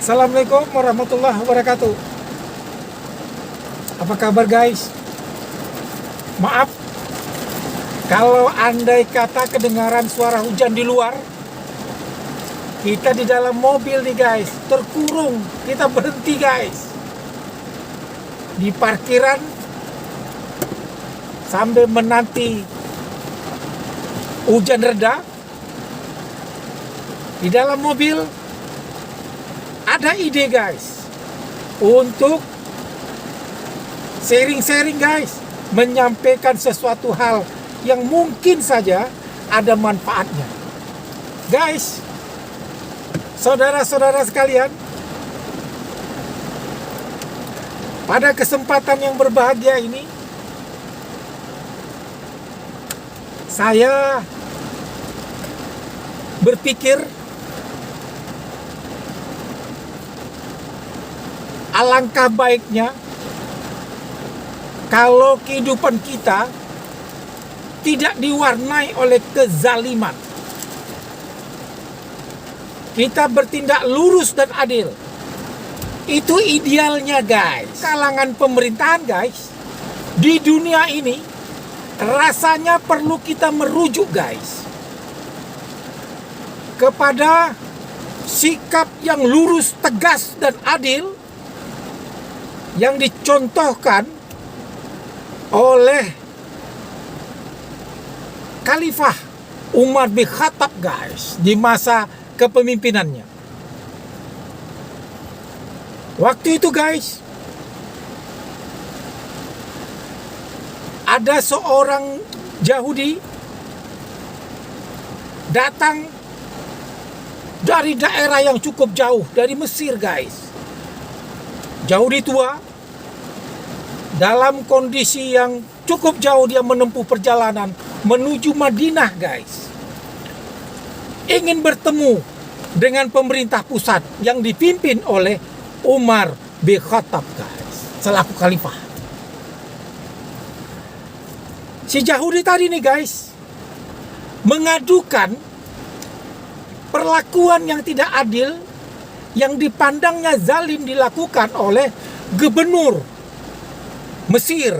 Assalamualaikum warahmatullahi wabarakatuh. Apa kabar guys? Maaf kalau andai kata kedengaran suara hujan di luar. Kita di dalam mobil nih guys, terkurung. Kita berhenti guys di parkiran sambil menanti hujan reda. Di dalam mobil ada ide guys untuk sharing-sharing guys, menyampaikan sesuatu hal yang mungkin saja ada manfaatnya. Guys, saudara-saudara sekalian, pada kesempatan yang berbahagia ini saya berpikir alangkah baiknya kalau kehidupan kita tidak diwarnai oleh kezaliman. Kita bertindak lurus dan adil. Itu idealnya guys. Kalangan pemerintahan guys, di dunia ini rasanya perlu kita merujuk guys kepada sikap yang lurus, tegas, dan adil yang dicontohkan oleh Khalifah Umar bin Khattab guys di masa kepemimpinannya. Waktu itu guys, ada seorang Yahudi datang dari daerah yang cukup jauh, dari Mesir guys. Yahudi tua, dalam kondisi yang cukup jauh dia menempuh perjalanan menuju Madinah guys. Ingin bertemu dengan pemerintah pusat yang dipimpin oleh Umar bin Khattab guys, selaku khalifah. Si Yahudi tadi nih guys mengadukan perlakuan yang tidak adil yang dipandangnya zalim dilakukan oleh gubernur Mesir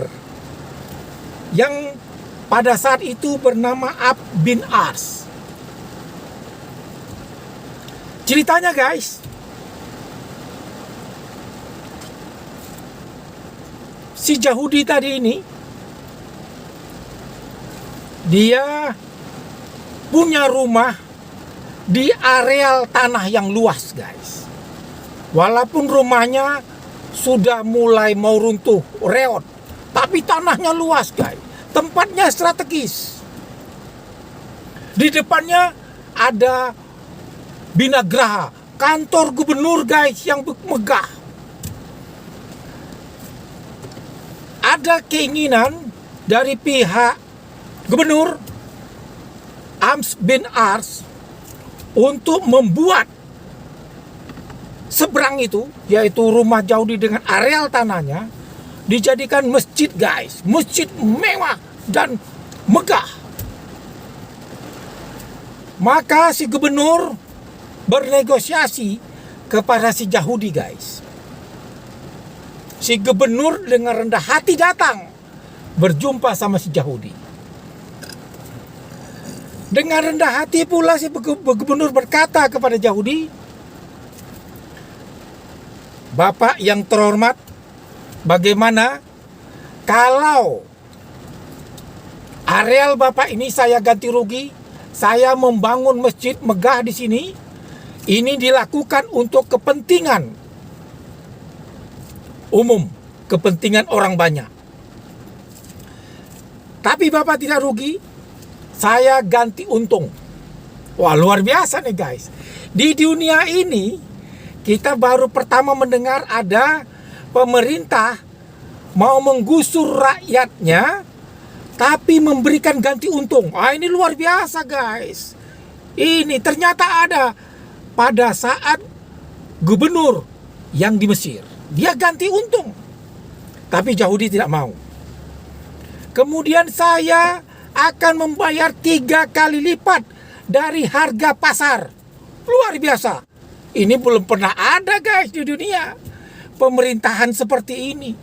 yang pada saat itu bernama Ab bin Ars. Ceritanya guys, si Yahudi tadi ini dia punya rumah di areal tanah yang luas guys. Walaupun rumahnya sudah mulai mau runtuh, reot, tapi tanahnya luas guys. Tempatnya strategis. Di depannya ada Binagraha, kantor gubernur guys yang megah. Ada keinginan dari pihak gubernur Ams bin Ars untuk membuat seberang itu, yaitu rumah Yahudi dengan areal tanahnya, dijadikan masjid guys. Masjid mewah dan megah. Maka si gubernur bernegosiasi kepada si Yahudi guys. Si gubernur dengan rendah hati datang berjumpa sama si Yahudi. Dengan rendah hati pula si gubernur berkata kepada Yahudi, "Bapak yang terhormat, bagaimana kalau areal Bapak ini saya ganti rugi, saya membangun masjid megah di sini, ini dilakukan untuk kepentingan umum, kepentingan orang banyak. Tapi Bapak tidak rugi, saya ganti untung." Wah, luar biasa nih guys. Di dunia ini kita baru pertama mendengar ada pemerintah mau menggusur rakyatnya tapi memberikan ganti untung. Ini luar biasa guys. Ini ternyata ada pada saat gubernur yang di Mesir. Dia ganti untung. Tapi Yahudi tidak mau. Kemudian saya akan membayar 3 kali lipat dari harga pasar. Luar biasa. Ini belum pernah ada guys di dunia pemerintahan seperti ini.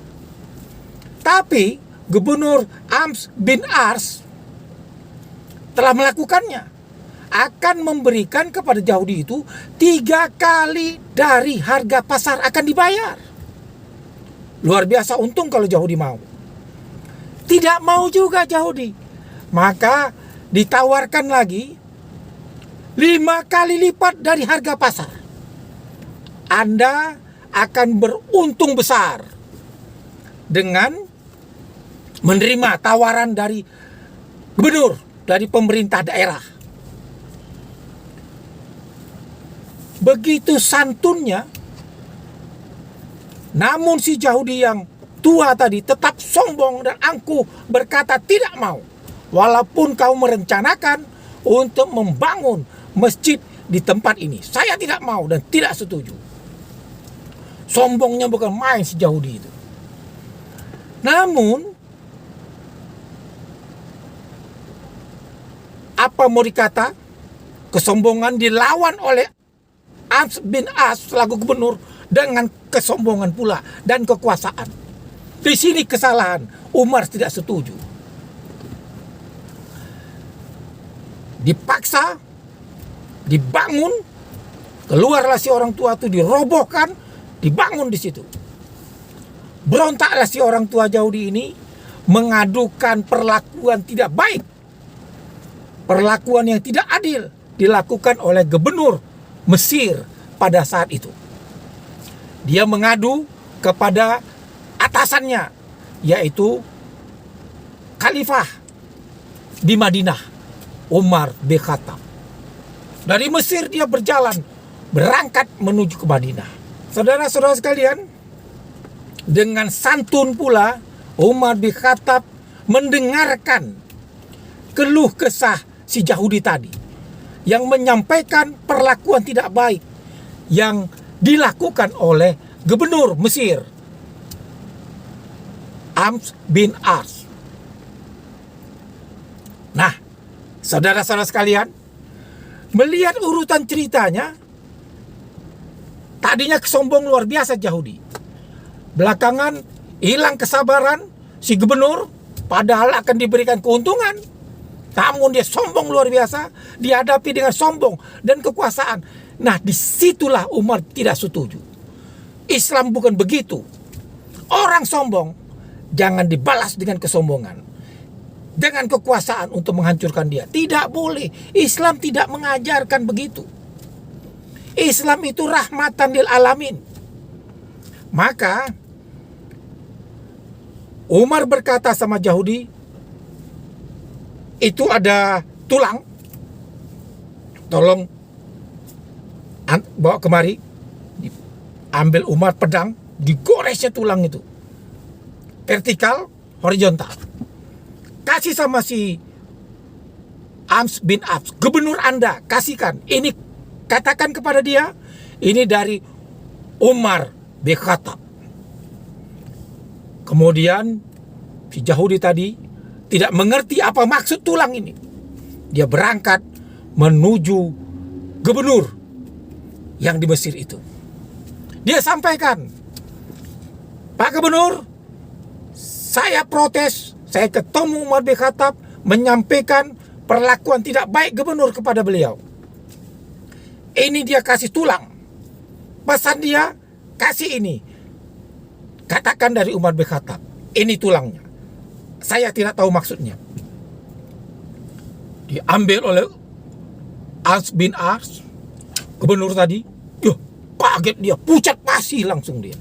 Tapi Gubernur Amr bin As telah melakukannya, akan memberikan kepada Yahudi itu 3 kali dari harga pasar akan dibayar. Luar biasa untung kalau Yahudi mau. Tidak mau juga Yahudi, maka ditawarkan lagi 5 kali lipat dari harga pasar. Anda akan beruntung besar dengan menerima tawaran dari gubernur, dari pemerintah daerah. Begitu santunnya. Namun si Yahudi yang tua tadi tetap sombong dan angkuh, berkata tidak mau. Walaupun kau merencanakan untuk membangun masjid di tempat ini, saya tidak mau dan tidak setuju. Sombongnya bukan main si Yahudi itu. Namun apa mau dikata, kesombongan dilawan oleh Amr bin As selaku gubernur dengan kesombongan pula dan kekuasaan. Di sini kesalahan Umar tidak setuju. Dipaksa, dibangun, keluarlah si orang tua itu, dirobohkan, dibangun di situ. Berontaklah si orang tua Yahudi ini, mengadukan perlakuan tidak baik, perlakuan yang tidak adil dilakukan oleh gubernur Mesir pada saat itu. Dia mengadu kepada atasannya, yaitu Khalifah di Madinah, Umar bin Khattab. Dari Mesir dia berangkat menuju ke Madinah. Saudara-saudara sekalian, dengan santun pula Umar bin Khattab mendengarkan keluh kesah si Yahudi tadi, yang menyampaikan perlakuan tidak baik yang dilakukan oleh gubernur Mesir, Amr bin As. Nah, saudara-saudara sekalian, melihat urutan ceritanya, tadinya kesombong luar biasa Yahudi. Belakangan hilang kesabaran si gubernur, padahal akan diberikan keuntungan. Namun dia sombong luar biasa, dihadapi dengan sombong dan kekuasaan. Nah, disitulah Umar tidak setuju. Islam bukan begitu. Orang sombong jangan dibalas dengan kesombongan, dengan kekuasaan untuk menghancurkan dia. Tidak boleh. Islam tidak mengajarkan begitu. Islam itu rahmatan lil alamin. Maka Umar berkata sama Yahudi, itu ada tulang, tolong bawa kemari. Ambil Umar pedang, digoresnya tulang itu, vertikal, horizontal. Kasih sama si Amr bin As, gubernur Anda, kasihkan. Ini, katakan kepada dia, ini dari Umar bin Khattab. Kemudian si Yahudi tadi tidak mengerti apa maksud tulang ini. Dia berangkat menuju gubernur yang di Mesir itu. Dia sampaikan, Pak Gubernur, saya protes. Saya ketemu Umar bin Khattab, menyampaikan perlakuan tidak baik gubernur kepada beliau. Ini dia kasih tulang. Pesan dia, kasih ini. Katakan dari Umar bin Khattab, ini tulangnya. Saya tidak tahu maksudnya. Diambil oleh Amr bin As, gubernur tadi. Yuh, kaget dia, pucat pasi langsung dia.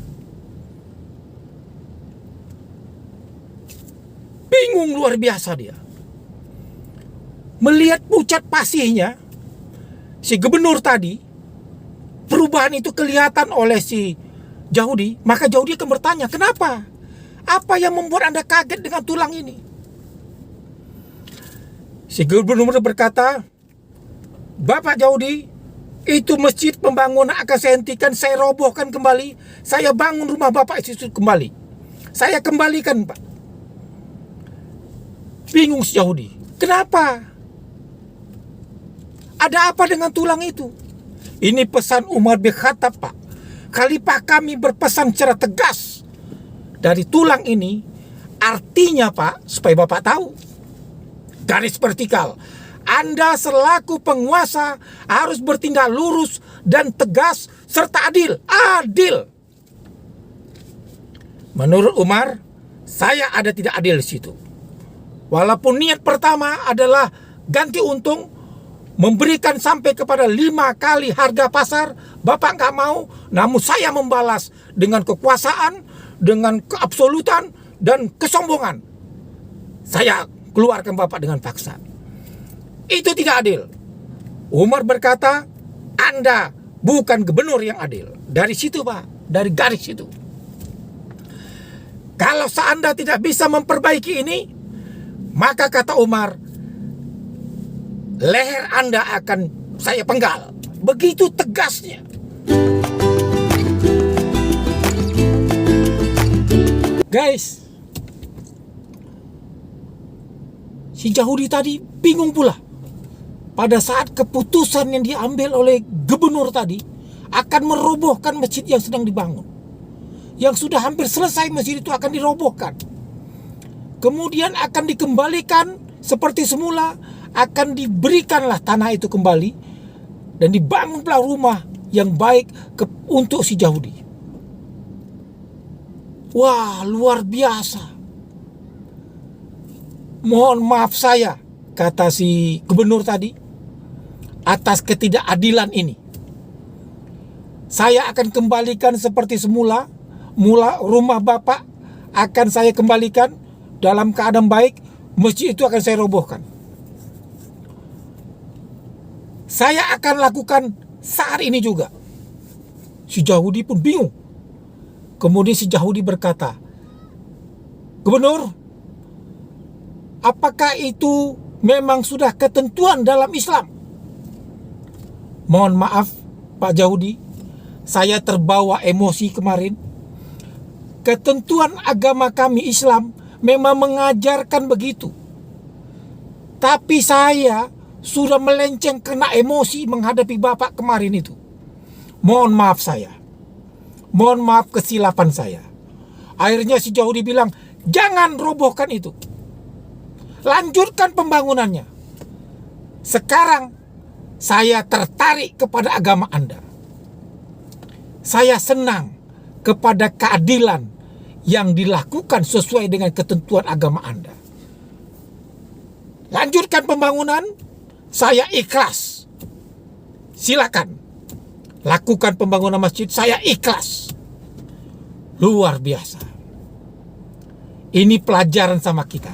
Bingung luar biasa dia. Melihat pucat pasihnya si gubernur tadi, perubahan itu kelihatan oleh si Yahudi, maka Yahudi akan bertanya, kenapa? Apa yang membuat Anda kaget dengan tulang ini? Si gubernur berkata, Bapak Yahudi, itu masjid pembangunan akan saya hentikan, saya robohkan kembali, saya bangun rumah Bapak itu kembali. Saya kembalikan, Pak. Bingung si Yahudi. Kenapa? Ada apa dengan tulang itu? Ini pesan Umar bin Khattab, Pak. Khalifah kami berpesan secara tegas. Dari tulang ini, artinya Pak, supaya Bapak tahu, garis vertikal. Anda selaku penguasa harus bertindak lurus dan tegas serta adil. Adil. Menurut Umar, saya ada tidak adil di situ. Walaupun niat pertama adalah ganti untung, memberikan sampai kepada 5 kali harga pasar, Bapak nggak mau, namun saya membalas dengan kekuasaan, dengan keabsolutan, dan kesombongan. Saya keluarkan Bapak dengan paksa. Itu tidak adil. Umar berkata, Anda bukan gubernur yang adil. Dari situ Pak, dari garis itu. Kalau Anda tidak bisa memperbaiki ini, maka kata Umar, leher Anda akan saya penggal. Begitu tegasnya. Guys, si Yahudi tadi bingung pula. Pada saat keputusan yang diambil oleh gubernur tadi akan merobohkan masjid yang sedang dibangun. Yang sudah hampir selesai masjid itu akan dirobohkan. Kemudian akan dikembalikan seperti semula, akan diberikanlah tanah itu kembali dan dibangunlah rumah yang baik untuk si Yahudi. Wah, luar biasa. Mohon maaf saya, kata si gubernur tadi, atas ketidakadilan ini. Saya akan kembalikan seperti semula. Rumah Bapak akan saya kembalikan dalam keadaan baik. Masjid itu akan saya robohkan. Saya akan lakukan saat ini juga. Si Yahudi pun bingung. Kemudian si Yahudi berkata, Gubernur, apakah itu memang sudah ketentuan dalam Islam? Mohon maaf Pak Yahudi, saya terbawa emosi kemarin. Ketentuan agama kami Islam memang mengajarkan begitu. Tapi saya sudah melenceng kena emosi menghadapi Bapak kemarin itu. Mohon maaf saya. Mohon maaf kesilapan saya. Akhirnya si Yahudi bilang, jangan robohkan itu. Lanjutkan pembangunannya. Sekarang saya tertarik kepada agama Anda. Saya senang kepada keadilan yang dilakukan sesuai dengan ketentuan agama Anda. Lanjutkan pembangunan, saya ikhlas. Silakan. Lakukan pembangunan masjid, saya ikhlas. Luar biasa. Ini pelajaran sama kita.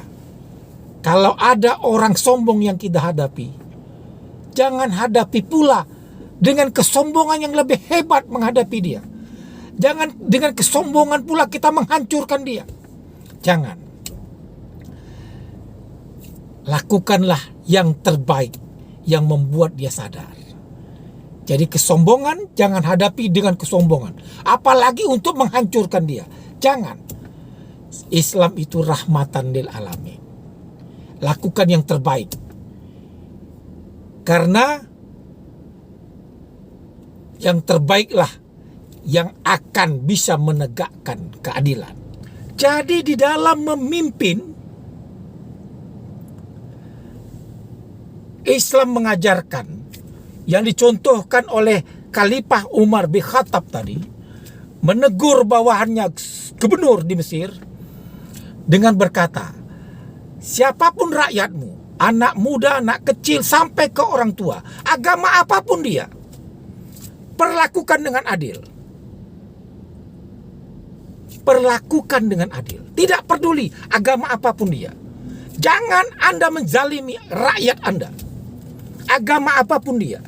Kalau ada orang sombong yang kita hadapi, jangan hadapi pula dengan kesombongan yang lebih hebat menghadapi dia. Jangan dengan kesombongan pula kita menghancurkan dia. Jangan. Lakukanlah yang terbaik yang membuat dia sadar. Jadi kesombongan jangan hadapi dengan kesombongan. Apalagi untuk menghancurkan dia. Jangan. Islam itu rahmatan lil alamin. Lakukan yang terbaik. Karena yang terbaiklah yang akan bisa menegakkan keadilan. Jadi di dalam memimpin, Islam mengajarkan yang dicontohkan oleh Khalifah Umar bin Khattab tadi, menegur bawahannya gubernur di Mesir dengan berkata, siapapun rakyatmu, anak muda, anak kecil, sampai ke orang tua, agama apapun dia, perlakukan dengan adil. Perlakukan dengan adil. Tidak peduli agama apapun dia. Jangan Anda menzalimi rakyat Anda. Agama apapun dia.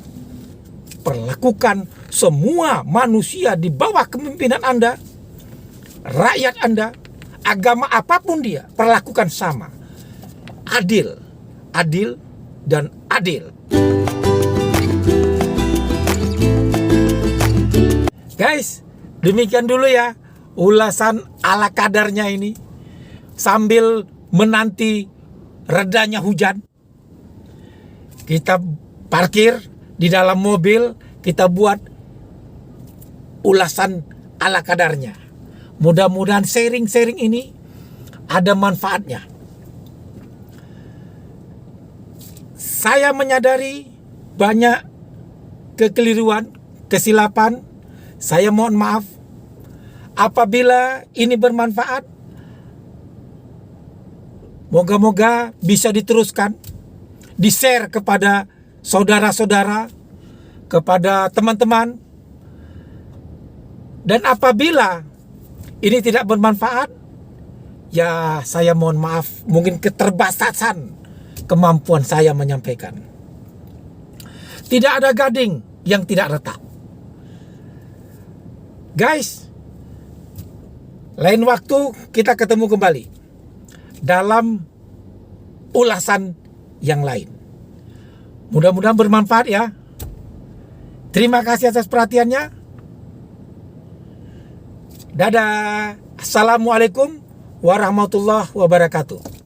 Perlakukan semua manusia di bawah kepemimpinan Anda, rakyat Anda, agama apapun dia, perlakukan sama. Adil, adil, dan adil. Guys, demikian dulu ya ulasan ala kadarnya ini, sambil menanti redanya hujan. Kita parkir di dalam mobil, kita buat ulasan ala kadarnya. Mudah-mudahan sharing-sharing ini ada manfaatnya. Saya menyadari banyak kekeliruan, kesilapan. Saya mohon maaf. Apabila ini bermanfaat, moga-moga bisa diteruskan, di-share kepada saudara-saudara, kepada teman-teman. Dan apabila ini tidak bermanfaat, ya saya mohon maaf, mungkin keterbatasan kemampuan saya menyampaikan. Tidak ada gading yang tidak retak. Guys, lain waktu kita ketemu kembali dalam ulasan yang lain. Mudah-mudahan bermanfaat ya. Terima kasih atas perhatiannya. Dadah. Assalamualaikum warahmatullahi wabarakatuh.